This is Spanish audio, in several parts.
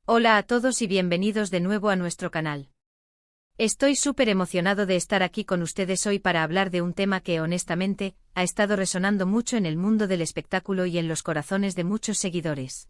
Hola a todos y bienvenidos de nuevo a nuestro canal. Estoy súper emocionado de estar aquí con ustedes hoy para hablar de un tema que honestamente ha estado resonando mucho en el mundo del espectáculo y en los corazones de muchos seguidores.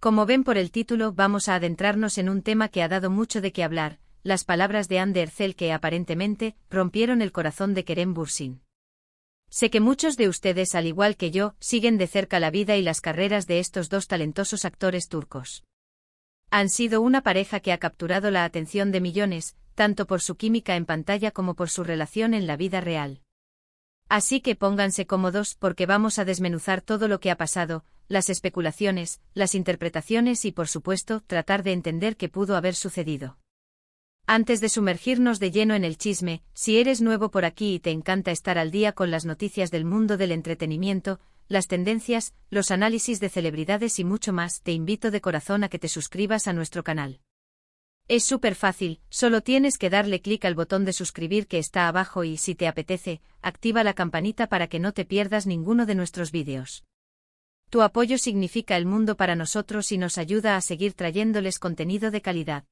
Como ven por el título, vamos a adentrarnos en un tema que ha dado mucho de qué hablar, las palabras de Hande Erçel que aparentemente rompieron el corazón de Kerem Bürsin. Sé que muchos de ustedes, al igual que yo, siguen de cerca la vida y las carreras de estos dos talentosos actores turcos. Han sido una pareja que ha capturado la atención de millones, tanto por su química en pantalla como por su relación en la vida real. Así que pónganse cómodos porque vamos a desmenuzar todo lo que ha pasado, las especulaciones, las interpretaciones y por supuesto tratar de entender qué pudo haber sucedido. Antes de sumergirnos de lleno en el chisme, si eres nuevo por aquí y te encanta estar al día con las noticias del mundo del entretenimiento, las tendencias, los análisis de celebridades y mucho más, te invito de corazón a que te suscribas a nuestro canal. Es súper fácil, solo tienes que darle clic al botón de suscribir que está abajo y, si te apetece, activa la campanita para que no te pierdas ninguno de nuestros vídeos. Tu apoyo significa el mundo para nosotros y nos ayuda a seguir trayéndoles contenido de calidad.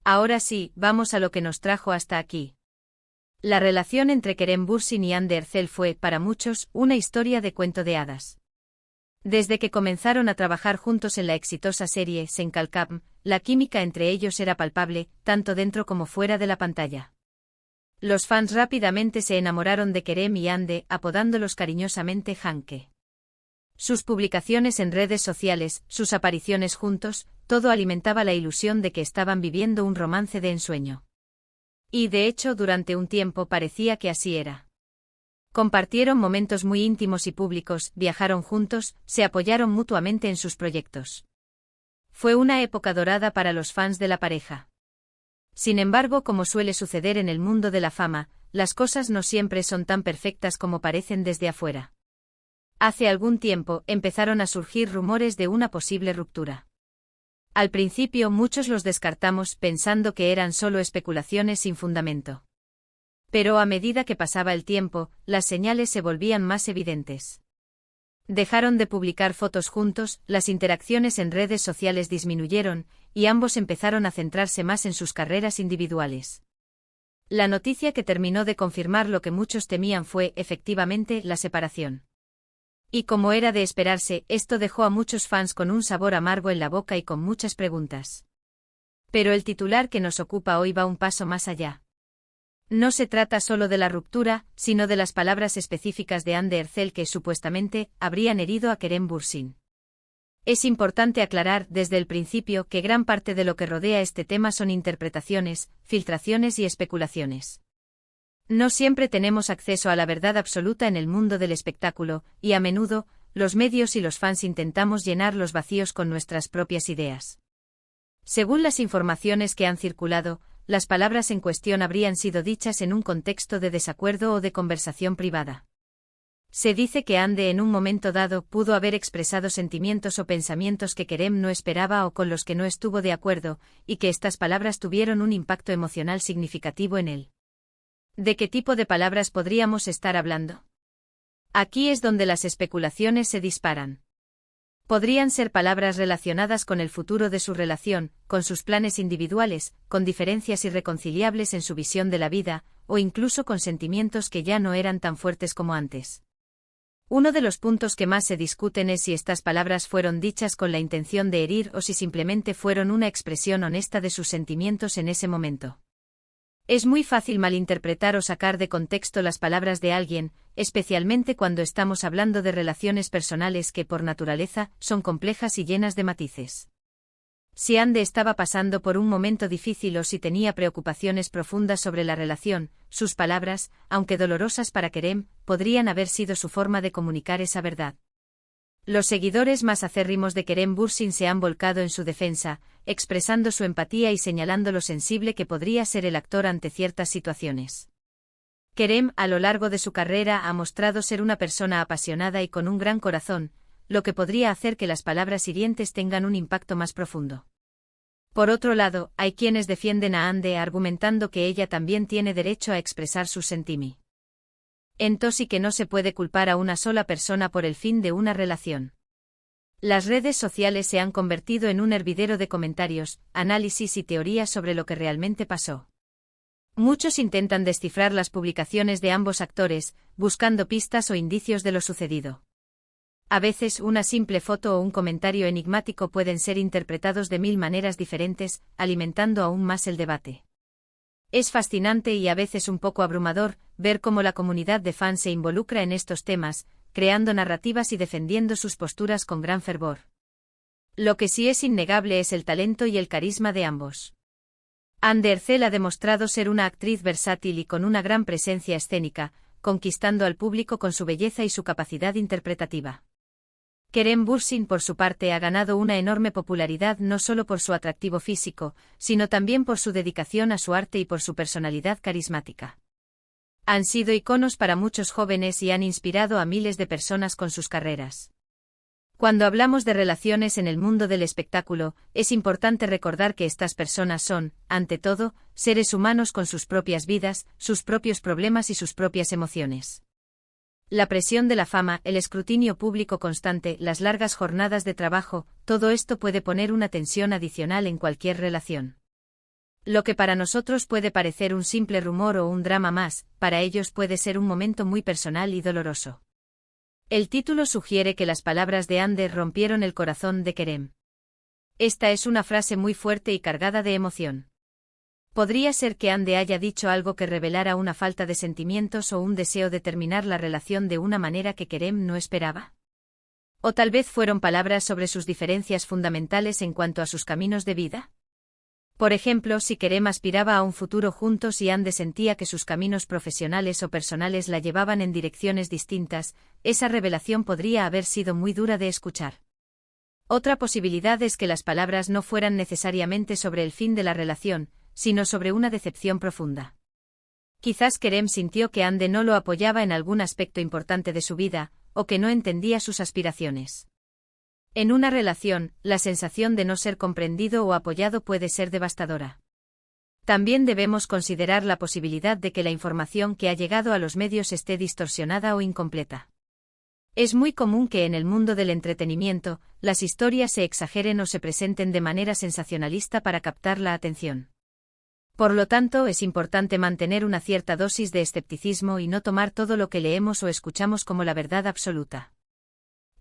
Ahora sí, vamos a lo que nos trajo hasta aquí. La relación entre Kerem Bürsin y Hande Erçel fue, para muchos, una historia de cuento de hadas. Desde que comenzaron a trabajar juntos en la exitosa serie Sen Kalkam, la química entre ellos era palpable, tanto dentro como fuera de la pantalla. Los fans rápidamente se enamoraron de Kerem y Hande, apodándolos cariñosamente Hanke. Sus publicaciones en redes sociales, sus apariciones juntos, todo alimentaba la ilusión de que estaban viviendo un romance de ensueño. Y de hecho durante un tiempo parecía que así era. Compartieron momentos muy íntimos y públicos, viajaron juntos, se apoyaron mutuamente en sus proyectos. Fue una época dorada para los fans de la pareja. Sin embargo, como suele suceder en el mundo de la fama, las cosas no siempre son tan perfectas como parecen desde afuera. Hace algún tiempo empezaron a surgir rumores de una posible ruptura. Al principio muchos los descartamos pensando que eran solo especulaciones sin fundamento. Pero a medida que pasaba el tiempo, las señales se volvían más evidentes. Dejaron de publicar fotos juntos, las interacciones en redes sociales disminuyeron, y ambos empezaron a centrarse más en sus carreras individuales. La noticia que terminó de confirmar lo que muchos temían fue, efectivamente, la separación. Y como era de esperarse, esto dejó a muchos fans con un sabor amargo en la boca y con muchas preguntas. Pero el titular que nos ocupa hoy va un paso más allá. No se trata solo de la ruptura, sino de las palabras específicas de Hande Erçel que supuestamente habrían herido a Kerem Bürsin. Es importante aclarar desde el principio que gran parte de lo que rodea este tema son interpretaciones, filtraciones y especulaciones. No siempre tenemos acceso a la verdad absoluta en el mundo del espectáculo, y a menudo, los medios y los fans intentamos llenar los vacíos con nuestras propias ideas. Según las informaciones que han circulado, las palabras en cuestión habrían sido dichas en un contexto de desacuerdo o de conversación privada. Se dice que Hande en un momento dado pudo haber expresado sentimientos o pensamientos que Kerem no esperaba o con los que no estuvo de acuerdo, y que estas palabras tuvieron un impacto emocional significativo en él. ¿De qué tipo de palabras podríamos estar hablando? Aquí es donde las especulaciones se disparan. Podrían ser palabras relacionadas con el futuro de su relación, con sus planes individuales, con diferencias irreconciliables en su visión de la vida, o incluso con sentimientos que ya no eran tan fuertes como antes. Uno de los puntos que más se discuten es si estas palabras fueron dichas con la intención de herir o si simplemente fueron una expresión honesta de sus sentimientos en ese momento. Es muy fácil malinterpretar o sacar de contexto las palabras de alguien, especialmente cuando estamos hablando de relaciones personales que por naturaleza son complejas y llenas de matices. Si Hande estaba pasando por un momento difícil o si tenía preocupaciones profundas sobre la relación, sus palabras, aunque dolorosas para Kerem, podrían haber sido su forma de comunicar esa verdad. Los seguidores más acérrimos de Kerem Bürsin se han volcado en su defensa, expresando su empatía y señalando lo sensible que podría ser el actor ante ciertas situaciones. Kerem, a lo largo de su carrera, ha mostrado ser una persona apasionada y con un gran corazón, lo que podría hacer que las palabras hirientes tengan un impacto más profundo. Por otro lado, hay quienes defienden a Hande argumentando que ella también tiene derecho a expresar sus sentimientos. Entonces sí que no se puede culpar a una sola persona por el fin de una relación. Las redes sociales se han convertido en un hervidero de comentarios, análisis y teorías sobre lo que realmente pasó. Muchos intentan descifrar las publicaciones de ambos actores, buscando pistas o indicios de lo sucedido. A veces una simple foto o un comentario enigmático pueden ser interpretados de 1000 maneras diferentes, alimentando aún más el debate. Es fascinante y a veces un poco abrumador ver cómo la comunidad de fans se involucra en estos temas, creando narrativas y defendiendo sus posturas con gran fervor. Lo que sí es innegable es el talento y el carisma de ambos. Anne Ercel ha demostrado ser una actriz versátil y con una gran presencia escénica, conquistando al público con su belleza y su capacidad interpretativa. Kerem Bürsin, por su parte, ha ganado una enorme popularidad no solo por su atractivo físico, sino también por su dedicación a su arte y por su personalidad carismática. Han sido iconos para muchos jóvenes y han inspirado a miles de personas con sus carreras. Cuando hablamos de relaciones en el mundo del espectáculo, es importante recordar que estas personas son, ante todo, seres humanos con sus propias vidas, sus propios problemas y sus propias emociones. La presión de la fama, el escrutinio público constante, las largas jornadas de trabajo, todo esto puede poner una tensión adicional en cualquier relación. Lo que para nosotros puede parecer un simple rumor o un drama más, para ellos puede ser un momento muy personal y doloroso. El título sugiere que las palabras de Hande rompieron el corazón de Kerem. Esta es una frase muy fuerte y cargada de emoción. ¿Podría ser que Hande haya dicho algo que revelara una falta de sentimientos o un deseo de terminar la relación de una manera que Kerem no esperaba? ¿O tal vez fueron palabras sobre sus diferencias fundamentales en cuanto a sus caminos de vida? Por ejemplo, si Kerem aspiraba a un futuro juntos y Hande sentía que sus caminos profesionales o personales la llevaban en direcciones distintas, esa revelación podría haber sido muy dura de escuchar. Otra posibilidad es que las palabras no fueran necesariamente sobre el fin de la relación, sino sobre una decepción profunda. Quizás Kerem sintió que Hande no lo apoyaba en algún aspecto importante de su vida, o que no entendía sus aspiraciones. En una relación, la sensación de no ser comprendido o apoyado puede ser devastadora. También debemos considerar la posibilidad de que la información que ha llegado a los medios esté distorsionada o incompleta. Es muy común que en el mundo del entretenimiento, las historias se exageren o se presenten de manera sensacionalista para captar la atención. Por lo tanto, es importante mantener una cierta dosis de escepticismo y no tomar todo lo que leemos o escuchamos como la verdad absoluta.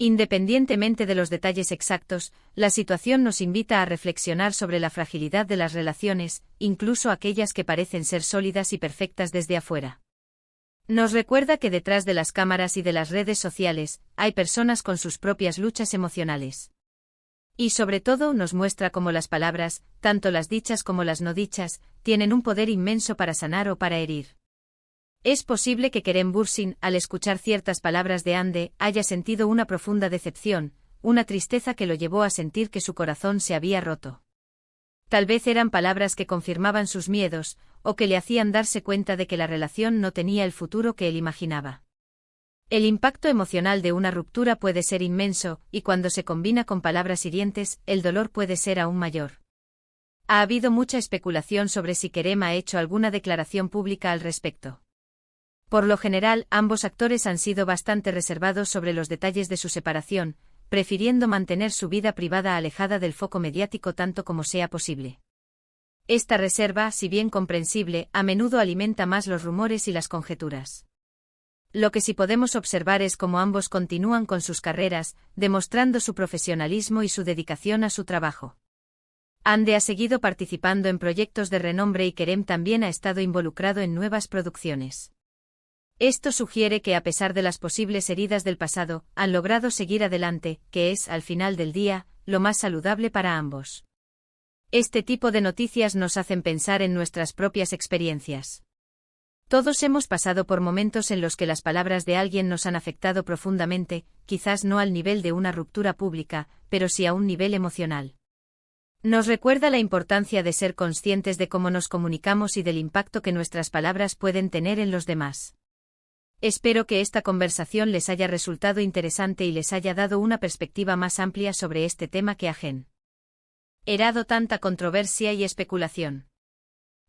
Independientemente de los detalles exactos, la situación nos invita a reflexionar sobre la fragilidad de las relaciones, incluso aquellas que parecen ser sólidas y perfectas desde afuera. Nos recuerda que detrás de las cámaras y de las redes sociales, hay personas con sus propias luchas emocionales. Y sobre todo nos muestra cómo las palabras, tanto las dichas como las no dichas, tienen un poder inmenso para sanar o para herir. Es posible que Kerem Bürsin, al escuchar ciertas palabras de Hande, haya sentido una profunda decepción, una tristeza que lo llevó a sentir que su corazón se había roto. Tal vez eran palabras que confirmaban sus miedos, o que le hacían darse cuenta de que la relación no tenía el futuro que él imaginaba. El impacto emocional de una ruptura puede ser inmenso, y cuando se combina con palabras hirientes, el dolor puede ser aún mayor. Ha habido mucha especulación sobre si Kerem ha hecho alguna declaración pública al respecto. Por lo general, ambos actores han sido bastante reservados sobre los detalles de su separación, prefiriendo mantener su vida privada alejada del foco mediático tanto como sea posible. Esta reserva, si bien comprensible, a menudo alimenta más los rumores y las conjeturas. Lo que sí podemos observar es cómo ambos continúan con sus carreras, demostrando su profesionalismo y su dedicación a su trabajo. Hande ha seguido participando en proyectos de renombre y Kerem también ha estado involucrado en nuevas producciones. Esto sugiere que a pesar de las posibles heridas del pasado, han logrado seguir adelante, que es, al final del día, lo más saludable para ambos. Este tipo de noticias nos hacen pensar en nuestras propias experiencias. Todos hemos pasado por momentos en los que las palabras de alguien nos han afectado profundamente, quizás no al nivel de una ruptura pública, pero sí a un nivel emocional. Nos recuerda la importancia de ser conscientes de cómo nos comunicamos y del impacto que nuestras palabras pueden tener en los demás. Espero que esta conversación les haya resultado interesante y les haya dado una perspectiva más amplia sobre este tema que ha generado tanta controversia y especulación.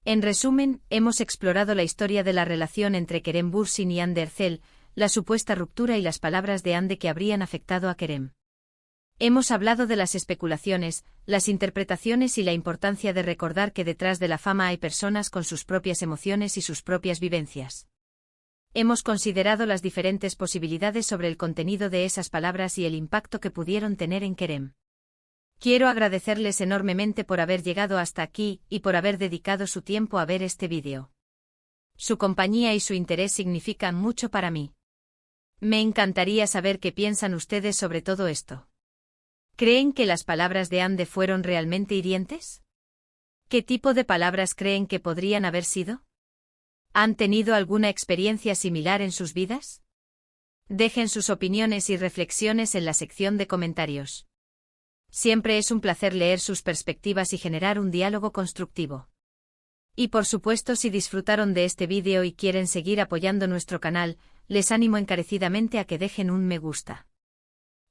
En resumen, hemos explorado la historia de la relación entre Kerem Bürsin y Hande Ercel, la supuesta ruptura y las palabras de Hande que habrían afectado a Kerem. Hemos hablado de las especulaciones, las interpretaciones y la importancia de recordar que detrás de la fama hay personas con sus propias emociones y sus propias vivencias. Hemos considerado las diferentes posibilidades sobre el contenido de esas palabras y el impacto que pudieron tener en Kerem. Quiero agradecerles enormemente por haber llegado hasta aquí y por haber dedicado su tiempo a ver este vídeo. Su compañía y su interés significan mucho para mí. Me encantaría saber qué piensan ustedes sobre todo esto. ¿Creen que las palabras de Ande fueron realmente hirientes? ¿Qué tipo de palabras creen que podrían haber sido? ¿Han tenido alguna experiencia similar en sus vidas? Dejen sus opiniones y reflexiones en la sección de comentarios. Siempre es un placer leer sus perspectivas y generar un diálogo constructivo. Y por supuesto, si disfrutaron de este vídeo y quieren seguir apoyando nuestro canal, les animo encarecidamente a que dejen un me gusta.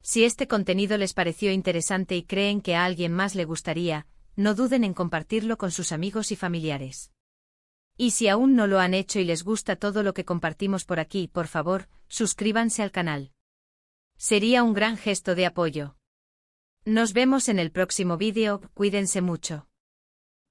Si este contenido les pareció interesante y creen que a alguien más le gustaría, no duden en compartirlo con sus amigos y familiares. Y si aún no lo han hecho y les gusta todo lo que compartimos por aquí, por favor, suscríbanse al canal. Sería un gran gesto de apoyo. Nos vemos en el próximo vídeo, cuídense mucho.